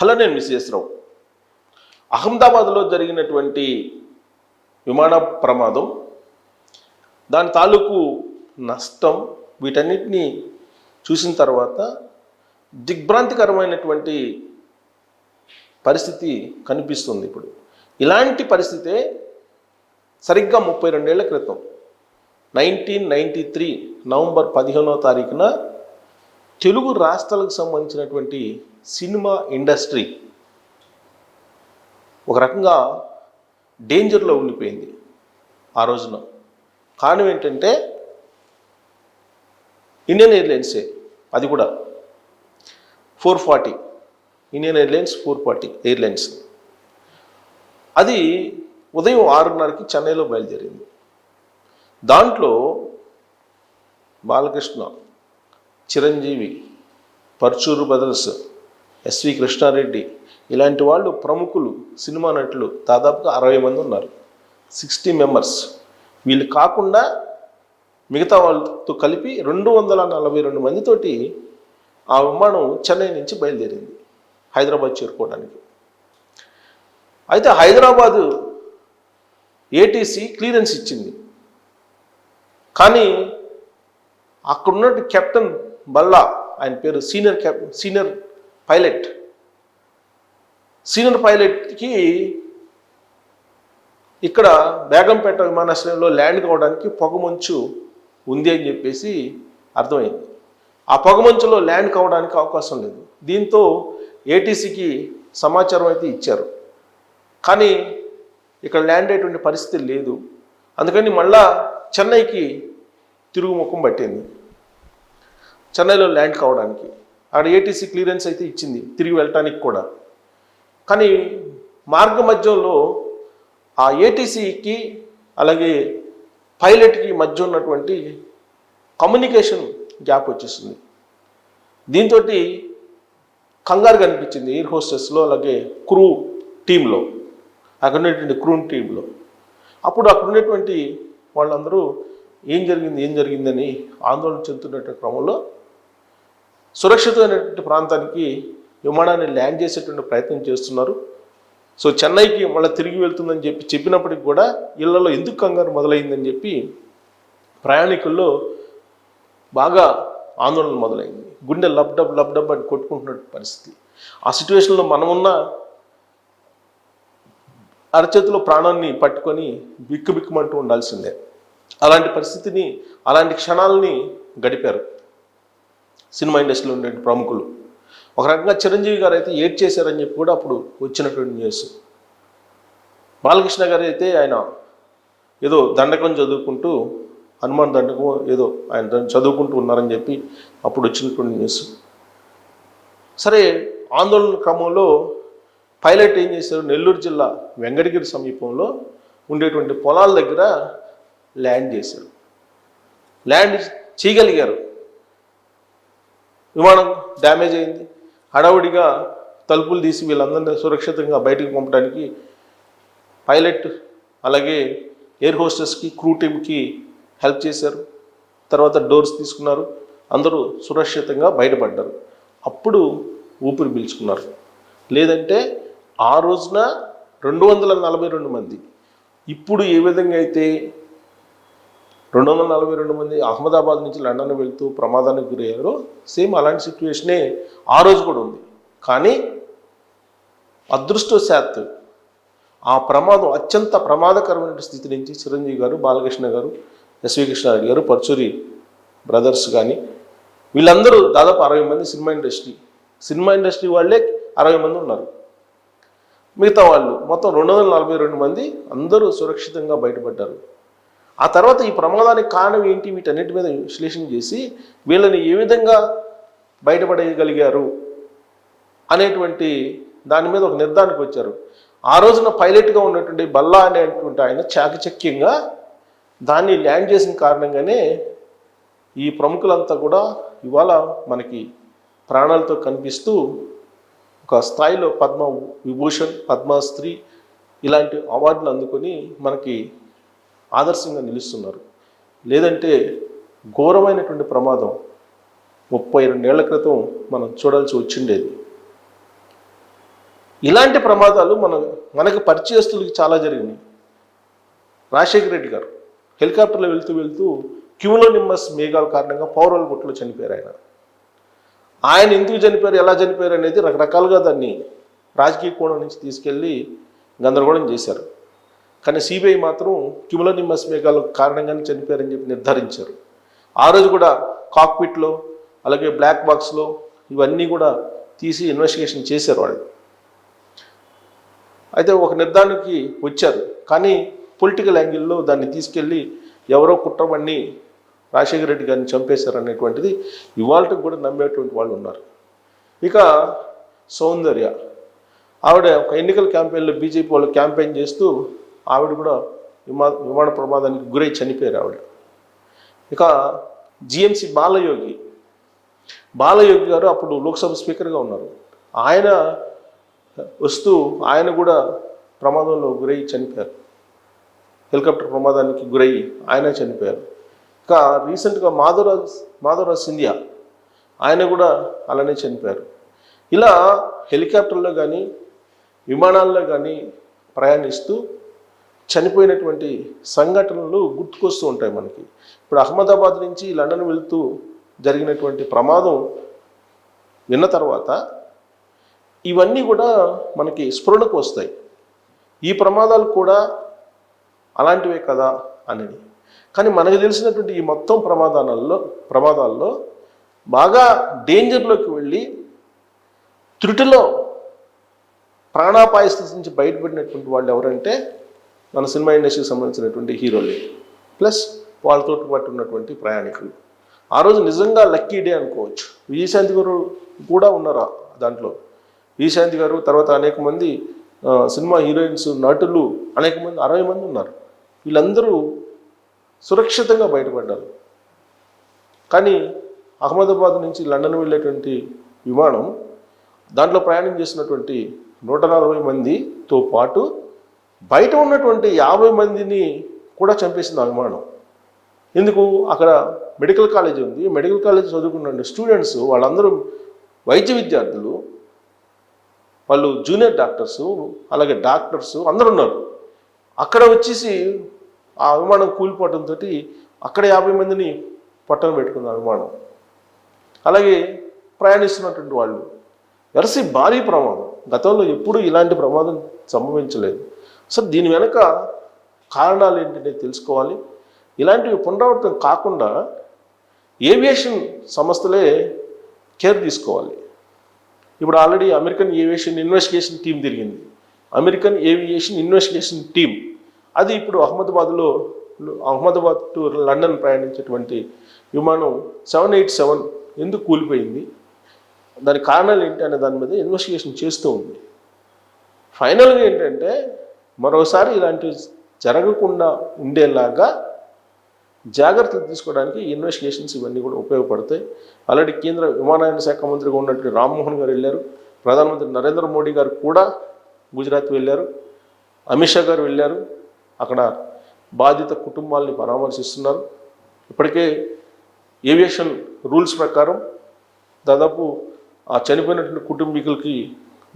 Hello, నేను మిస్ఎస్ రావు. అహ్మదాబాద్లో జరిగినటువంటి విమాన ప్రమాదం, దాని తాలూకు నష్టం, వీటన్నిటినీ చూసిన తర్వాత దిగ్భ్రాంతికరమైనటువంటి పరిస్థితి కనిపిస్తుంది. ఇప్పుడు ఇలాంటి పరిస్థితే సరిగ్గా 32 ఏళ్ల క్రితం 1993 నవంబర్ 15వ తారీఖున తెలుగు రాష్ట్రాలకు సంబంధించినటువంటి సినిమా ఇండస్ట్రీ ఒక రకంగా డేంజర్లో ఉండిపోయింది ఆ రోజున. కారణం ఏంటంటే ఇండియన్ ఎయిర్లైన్సే, అది కూడా 440 ఇండియన్ ఎయిర్లైన్స్ 440 ఎయిర్లైన్స్. అది ఉదయం 6:30కి చెన్నైలో బయలుదేరింది. దాంట్లో బాలకృష్ణ, చిరంజీవి, పర్చూరు బ్రదర్స్, ఎస్వి కృష్ణారెడ్డి ఇలాంటి వాళ్ళు ప్రముఖులు, సినిమా నటులు దాదాపుగా 60 మంది ఉన్నారు, 60 మెంబర్స్. వీళ్ళు కాకుండా మిగతా వాళ్ళతో కలిపి 242 మందితోటి ఆ విమానం చెన్నై నుంచి బయలుదేరింది హైదరాబాద్ చేరుకోవడానికి. అయితే హైదరాబాదు ఏటీసీ క్లియరెన్స్ ఇచ్చింది, కానీ అక్కడున్న కెప్టెన్ బల్లా, ఆయన పేరు సీనియర్ పైలట్కి ఇక్కడ బేగంపేట విమానాశ్రయంలో ల్యాండ్ కావడానికి పొగమంచు ఉంది అని చెప్పేసి అర్థమైంది. ఆ పొగమంచులో ల్యాండ్ కావడానికి అవకాశం లేదు. దీంతో ఏటీసీకి సమాచారం అయితే ఇచ్చారు, కానీ ఇక్కడ ల్యాండ్ అయ్యేటువంటి పరిస్థితి లేదు. అందుకని మళ్ళా చెన్నైకి తిరుగుముఖం పట్టింది, చెన్నైలో ల్యాండ్ కావడానికి. అక్కడ ఏటీసీ క్లియరెన్స్ అయితే ఇచ్చింది తిరిగి వెళ్ళటానికి కూడా. కానీ మార్గ మధ్యంలో ఆ ఏటీసీకి అలాగే పైలట్కి మధ్య ఉన్నటువంటి కమ్యూనికేషన్ గ్యాప్ వచ్చేసింది. దీంతో కంగారు కనిపించింది ఎయిర్ హోస్టెస్లో, అలాగే క్రూ టీంలో, అక్కడ ఉన్నటువంటి క్రూ టీంలో. అప్పుడు అక్కడ ఉన్నటువంటి వాళ్ళందరూ ఏం జరిగిందని ఆందోళన చెందుతున్న క్రమంలో సురక్షితమైనటువంటి ప్రాంతానికి విమానాన్ని ల్యాండ్ చేసేటువంటి ప్రయత్నం చేస్తున్నారు. సో చెన్నైకి మళ్ళీ తిరిగి వెళ్తుందని చెప్పినప్పటికి కూడా ఇళ్లలో ఎందుకు కంగారు మొదలైందని చెప్పి ప్రయాణికుల్లో బాగా ఆందోళన మొదలైంది. గుండె లబ్డబ్ అని కొట్టుకుంటున్న పరిస్థితి. ఆ సిచ్యువేషన్లో మనమున్న అరచేతిలో ప్రాణాన్ని పట్టుకొని బిక్కుబిక్కుమంటూ ఉండాల్సిందే. అలాంటి పరిస్థితిని, అలాంటి క్షణాలని గడిపారు సినిమా ఇండస్ట్రీలో ఉండే ప్రముఖులు. ఒక రకంగా చిరంజీవి గారు అయితే ఏడ్ చేశారని చెప్పి కూడా అప్పుడు వచ్చినటువంటి న్యూస్. బాలకృష్ణ గారు అయితే ఆయన ఏదో దండకం చదువుకుంటూ, హనుమాన్ దండకం ఏదో ఆయన చదువుకుంటూ ఉన్నారని చెప్పి అప్పుడు వచ్చినటువంటి న్యూస్. సరే, ఆందోళన క్రమంలో పైలట్ ఏం చేశారు, నెల్లూరు జిల్లా వెంకటగిరి సమీపంలో ఉండేటువంటి పొలాల దగ్గర ల్యాండ్ చేశారు. ల్యాండ్ చేయగలిగారు. విమానం డ్యామేజ్ అయింది. హడావుడిగా తలుపులు తీసి వీళ్ళందరినీ సురక్షితంగా బయటకు పంపడానికి పైలట్ అలాగే ఎయిర్ హోస్టెస్కి, క్రూ టీమ్కి హెల్ప్ చేశారు. తర్వాత డోర్స్ తీసుకున్నారు, అందరూ సురక్షితంగా బయటపడ్డారు. అప్పుడు ఊపిరి పీల్చుకున్నారు. లేదంటే ఆ రోజున 242 మంది, ఇప్పుడు ఏ విధంగా అయితే 242 మంది అహ్మదాబాద్ నుంచి లండన్ వెళ్తూ ప్రమాదానికి గురయ్యారో, సేమ్ అలాంటి సిచ్యువేషనే ఆ రోజు కూడా ఉంది. కానీ అదృష్టవశాత్తు ఆ ప్రమాదం అత్యంత ప్రమాదకరమైన స్థితి నుంచి చిరంజీవి గారు, బాలకృష్ణ గారు, ఎస్వి కృష్ణారెడ్డి గారు, పర్చూరి బ్రదర్స్ కానీ వీళ్ళందరూ దాదాపు 60 మంది సినిమా ఇండస్ట్రీ వాళ్ళే 60 మంది ఉన్నారు. మిగతా వాళ్ళు మొత్తం 242 మంది అందరూ సురక్షితంగా బయటపడ్డారు. ఆ తర్వాత ఈ ప్రమాదానికి కారణం ఏంటి, వీటన్నిటి మీద విశ్లేషణ చేసి వీళ్ళని ఏ విధంగా బయటపడగలిగారు అనేటువంటి దాని మీద ఒక నిర్ధారణకు వచ్చారు. ఆ రోజున పైలట్గా ఉన్నటువంటి బల్లా అనేటువంటి ఆయన చాకచక్యంగా దాన్ని ల్యాండ్ చేసిన కారణంగానే ఈ ప్రముఖులంతా కూడా ఇవాళ మనకి ప్రాణాలతో కనిపిస్తూ ఒక స్థాయిలో పద్మ విభూషణ్, పద్మశ్రీ ఇలాంటి అవార్డులు అందుకొని మనకి ఆదర్శంగా నిలుస్తున్నారు. లేదంటే ఘోరమైనటువంటి ప్రమాదం 32 ఏళ్ల క్రితం మనం చూడాల్సి వచ్చిండేది. ఇలాంటి ప్రమాదాలు మనకి పరిచయస్తులకి చాలా జరిగినాయి. రాజశేఖర రెడ్డి గారు హెలికాప్టర్లో వెళ్తూ క్యూములోనింబస్ మేఘాల కారణంగా పౌరాలగుట్టలో చనిపోయారు. ఆయన ఎందుకు చనిపోయారు, ఎలా చనిపోయారు అనేది రకరకాలుగా దాన్ని రాజకీయ కోణం నుంచి తీసుకెళ్ళి గందరగోళం చేశారు. కానీ సిబిఐ మాత్రం క్యూములోనింబస్ మేఘాల కారణంగానే చనిపోయారని చెప్పి నిర్ధారించారు. ఆ రోజు కూడా కాక్పిట్లో అలాగే బ్లాక్ బాక్స్లో ఇవన్నీ కూడా తీసి ఇన్వెస్టిగేషన్ చేశారు వాళ్ళు. అయితే ఒక నిర్ధారణకి వచ్చారు. కానీ పొలిటికల్ యాంగిల్లో దాన్ని తీసుకెళ్ళి ఎవరో కుట్రమని రాజశేఖర రెడ్డి గారిని చంపేశారు అనేటువంటిది ఇవాళకి కూడా నమ్మేటువంటి వాళ్ళు ఉన్నారు. ఇక సౌందర్య ఆవిడ ఒక ఎన్నికల క్యాంపెయిన్లో బీజేపీ వాళ్ళు క్యాంపెయిన్ చేస్తూ ఆవిడ కూడా విమాన ప్రమాదానికి గురై చనిపోయారు ఆవిడ. ఇక జిఎంసి బాలయోగి గారు అప్పుడు లోక్సభ స్పీకర్గా ఉన్నారు. ఆయన ఆయన కూడా ప్రమాదంలో గురై చనిపోయారు. హెలికాప్టర్ ప్రమాదానికి గురై ఆయన చనిపోయారు. ఇక రీసెంట్గా మాధవరాజ్ సింధియా ఆయన కూడా అలానే చనిపోయారు. ఇలా హెలికాప్టర్లో కానీ విమానాల్లో కానీ ప్రయాణిస్తూ చనిపోయినటువంటి సంఘటనలు గుర్తుకొస్తూ ఉంటాయి మనకి. ఇప్పుడు అహ్మదాబాద్ నుంచి లండన్ వెళ్తూ జరిగినటువంటి ప్రమాదం విన్న తర్వాత ఇవన్నీ కూడా మనకి స్ఫురణకు వస్తాయి. ఈ ప్రమాదాలు కూడా అలాంటివే కదా అనేది. కానీ మనకు తెలిసినటువంటి ఈ మొత్తం ప్రమాదాల్లో బాగా డేంజర్లోకి వెళ్ళి త్రుటిలో ప్రాణాపాయ స్థితి నుంచి బయటపడినటువంటి వాళ్ళు ఎవరంటే మన సినిమా ఇండస్ట్రీకి సంబంధించినటువంటి హీరోలే ప్లస్ వాళ్ళతో పాటు ఉన్నటువంటి ప్రయాణికులు. ఆ రోజు నిజంగా లక్కీ డే అనుకోవచ్చు. విజయశాంతి గారు కూడా ఉన్నారు దాంట్లో. విజయశాంతి గారు తర్వాత అనేక మంది సినిమా హీరోయిన్స్, నటులు అనేక మంది 60 మంది ఉన్నారు. వీళ్ళందరూ సురక్షితంగా బయటపడ్డారు. కానీ అహ్మదాబాద్ నుంచి లండన్ వెళ్ళేటువంటి విమానం దాంట్లో ప్రయాణం చేసినటువంటి 140 మందితో పాటు బయట ఉన్నటువంటి 50 మందిని కూడా చంపేసింది ఆ విమానం. ఎందుకు? అక్కడ మెడికల్ కాలేజ్ ఉంది. మెడికల్ కాలేజ్ చదువుకున్న స్టూడెంట్స్ వాళ్ళందరూ వైద్య విద్యార్థులు, వాళ్ళు జూనియర్ డాక్టర్సు అలాగే డాక్టర్సు అందరూ ఉన్నారు. అక్కడ వచ్చేసి ఆ విమానం కూలిపోవడంతో అక్కడ 50 మందిని పట్టణ పెట్టుకుంది ఆ విమానం. అలాగే ప్రయాణిస్తున్నటువంటి వాళ్ళు వెరసి భారీ ప్రమాదం. గతంలో ఎప్పుడూ ఇలాంటి ప్రమాదం సంభవించలేదు. సో దీని వెనక కారణాలు ఏంటంటే తెలుసుకోవాలి. ఇలాంటివి పునరావృతం కాకుండా ఏవియేషన్ సంస్థలే కేర్ తీసుకోవాలి. ఇప్పుడు already American aviation investigation team తిరిగింది. అమెరికన్ ఏవియేషన్ ఇన్వెస్టిగేషన్ టీం అది ఇప్పుడు అహ్మదాబాద్ టు లండన్ ప్రయాణించేటువంటి విమానం 787 ఎందుకు కూలిపోయింది, దాని కారణాలు ఏంటి అనే దాని మీద ఇన్వెస్టిగేషన్ చేస్తూ ఉంది. ఫైనల్గా ఏంటంటే మరోసారి ఇలాంటివి జరగకుండా ఉండేలాగా జాగ్రత్తలు తీసుకోవడానికి ఇన్వెస్టిగేషన్స్ ఇవన్నీ కూడా ఉపయోగపడతాయి. ఆల్రెడీ కేంద్ర విమానయాన శాఖ మంత్రిగా ఉన్నటువంటి రామ్మోహన్ గారు వెళ్ళారు. ప్రధానమంత్రి నరేంద్ర మోడీ గారు కూడా గుజరాత్ వెళ్ళారు. అమిత్ షా గారు వెళ్ళారు. అక్కడ బాధిత కుటుంబాలని పరామర్శిస్తున్నారు. ఇప్పటికే ఏవియేషన్ రూల్స్ ప్రకారం దాదాపు ఆ చనిపోయినటువంటి కుటుంబీకులకి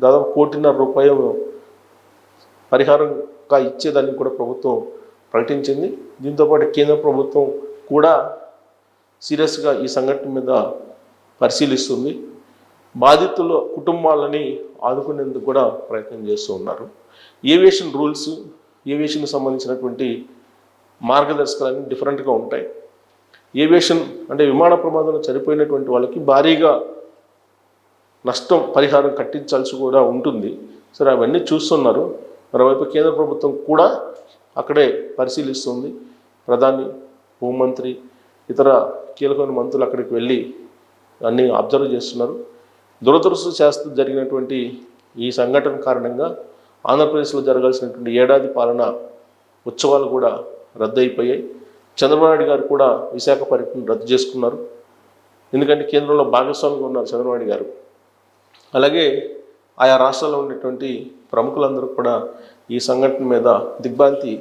దాదాపు ₹1.5 కోటి పరిహారంగా ఇచ్చేదాన్ని కూడా ప్రభుత్వం ప్రకటించింది. దీంతోపాటు కేంద్ర ప్రభుత్వం కూడా సీరియస్గా ఈ సంఘటన మీద పరిశీలిస్తుంది. బాధితుల కుటుంబాలని ఆదుకునేందుకు కూడా ప్రయత్నం చేస్తూ ఉన్నారు. ఏవియేషన్ రూల్స్, ఏవియేషన్కి సంబంధించినటువంటి మార్గదర్శకాలన్నీ డిఫరెంట్గా ఉంటాయి. ఏవియేషన్ అంటే విమాన ప్రమాదంలో చనిపోయినటువంటి వాళ్ళకి భారీగా నష్టం పరిహారం కట్టించాల్సి కూడా ఉంటుంది. సరే, అవన్నీ చూస్తున్నారు. మరోవైపు కేంద్ర ప్రభుత్వం కూడా అక్కడే పరిశీలిస్తుంది. ప్రధాని, హోంమంత్రి, ఇతర కీలకమైన మంత్రులు అక్కడికి వెళ్ళి అన్నీ అబ్జర్వ్ చేస్తున్నారు. దురదృష్టవశాత్తు జరిగినటువంటి ఈ సంఘటన కారణంగా ఆంధ్రప్రదేశ్లో జరగాల్సినటువంటి ఏడాది పాలన ఉత్సవాలు కూడా రద్దయిపోయాయి. చంద్రబాబు నాయుడు గారు కూడా విశాఖ పర్యటన రద్దు చేసుకున్నారు. ఎందుకంటే కేంద్రంలో భాగస్వామిగా ఉన్నారు చంద్రబాబు నాయుడు గారు. అలాగే ఆయా రాష్ట్రాల్లో ఉన్నటువంటి ప్రముఖులందరూ కూడా ఈ సంఘటన మీద దిగ్భ్రాంతి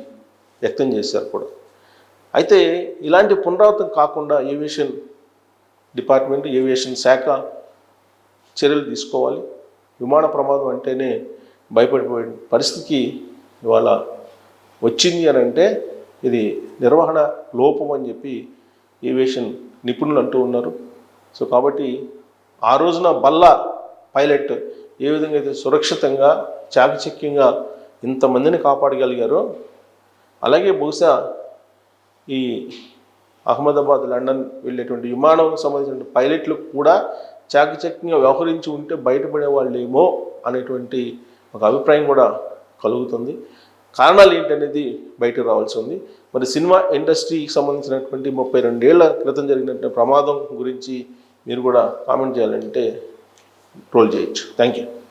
వ్యక్తం చేశారు కూడా. అయితే ఇలాంటి పునరావృతం కాకుండా ఏవియేషన్ డిపార్ట్మెంట్, ఏవియేషన్ శాఖ చర్యలు తీసుకోవాలి. విమాన ప్రమాదం అంటేనే భయపడిపోయే పరిస్థితికి ఇవాళ వచ్చింది అని అంటే ఇది నిర్వహణ లోపం అని చెప్పి ఏవియేషన్ నిపుణులు అంటూ ఉన్నారు. సో కాబట్టి ఆ రోజున బల్లా పైలట్ ఏ విధంగా అయితే సురక్షితంగా చాకచక్యంగా ఇంతమందిని కాపాడగలిగారో అలాగే బహుశా ఈ అహ్మదాబాద్ లండన్ వెళ్ళేటువంటి విమానంకు సంబంధించిన పైలట్లు కూడా చాకచక్యంగా వ్యవహరించి ఉంటే బయటపడే వాళ్ళేమో అనేటువంటి ఒక అభిప్రాయం కూడా కలుగుతుంది. కారణాలు ఏంటనేది బయటకు రావాల్సి ఉంది. మరి సినిమా ఇండస్ట్రీకి సంబంధించినటువంటి 32 ఏళ్ల క్రితం జరిగినటువంటి ప్రమాదం గురించి మీరు కూడా కామెంట్ చేయాలంటే ట్రోల్ చేయొచ్చు. Thank you.